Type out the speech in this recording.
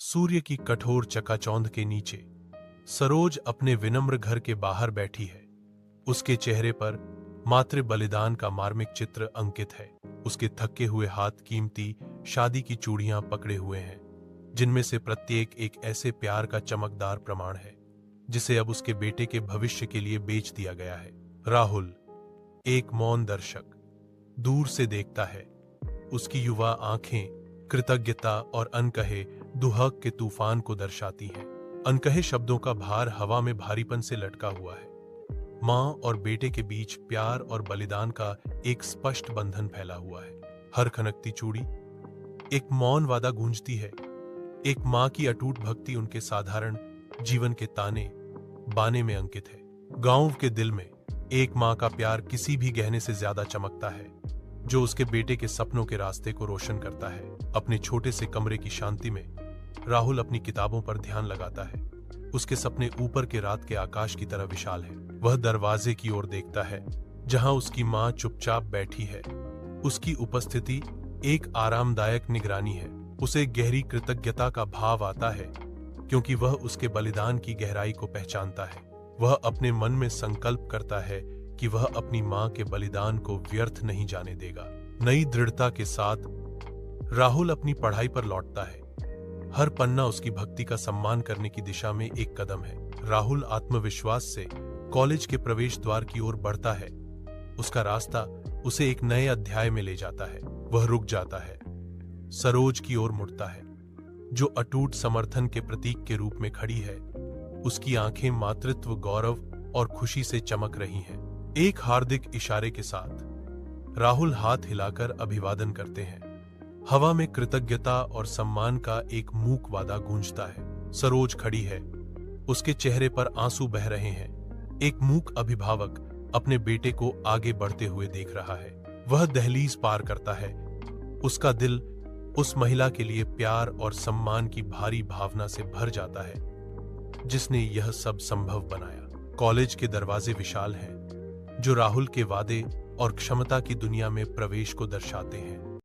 सूर्य की कठोर चकाचौंध के नीचे सरोज अपने विनम्र घर के बाहर बैठी है। उसके चेहरे पर मातृ बलिदान का मार्मिक चित्र अंकित है। उसके थके हुए हाथ कीमती शादी की चूड़ियां पकड़े हुए हैं, जिनमें से प्रत्येक एक ऐसे प्यार का चमकदार प्रमाण है जिसे अब उसके बेटे के भविष्य के लिए बेच दिया गया है। राहुल, एक मौन दर्शक, दूर से देखता है। उसकी युवा आंखें कृतज्ञता और अनकहे दुहक के तूफान को दर्शाती हैं। अनकहे शब्दों का भार हवा में भारीपन से लटका हुआ है। मां और बेटे के बीच प्यार और बलिदान का एक स्पष्ट बंधन फैला हुआ है। हर खनकती चूड़ी एक मौन वादा गूंजती है। एक मां की अटूट भक्ति उनके साधारण जीवन के ताने बाने में अंकित है। गांव के दिल में एक मां का प्यार किसी भी गहने से ज्यादा चमकता है, जो उसके बेटे के सपनों के रास्ते को रोशन करता है। अपने छोटे से कमरे की शांति में राहुल अपनी किताबों पर ध्यान लगाता है। उसके सपने ऊपर के रात के आकाश की तरह विशाल है। वह दरवाजे की ओर देखता है, जहां उसकी मां चुपचाप बैठी है। उसकी उपस्थिति एक आरामदायक निगरानी है। उसे गहरी कृतज्ञता का भाव आता है, क्योंकि वह उसके बलिदान की गहराई को पहचानता है। वह अपने मन में संकल्प करता है कि वह अपनी मां के बलिदान को व्यर्थ नहीं जाने देगा। नई दृढ़ता के साथ राहुल अपनी पढ़ाई पर लौटता है। हर पन्ना उसकी भक्ति का सम्मान करने की दिशा में एक कदम है। राहुल आत्मविश्वास से कॉलेज के प्रवेश द्वार की ओर बढ़ता है। उसका रास्ता उसे एक नए अध्याय में ले जाता है। वह रुक जाता है, सरोज की ओर मुड़ता है, जो अटूट समर्थन के प्रतीक के रूप में खड़ी है। उसकी आंखें मातृत्व, गौरव और खुशी से चमक रही हैं। एक हार्दिक इशारे के साथ राहुल हाथ हिलाकर अभिवादन करते हैं। हवा में कृतज्ञता और सम्मान का एक मूक वादा गूंजता है। सरोज खड़ी है, उसके चेहरे पर आंसू बह रहे हैं। एक मूक अभिभावक अपने बेटे को आगे बढ़ते हुए देख रहा है। वह दहलीज पार करता है। उसका दिल उस महिला के लिए प्यार और सम्मान की भारी भावना से भर जाता है, जिसने यह सब संभव बनाया। कॉलेज के दरवाजे विशाल हैं, जो राहुल के वादे और क्षमता की दुनिया में प्रवेश को दर्शाते हैं।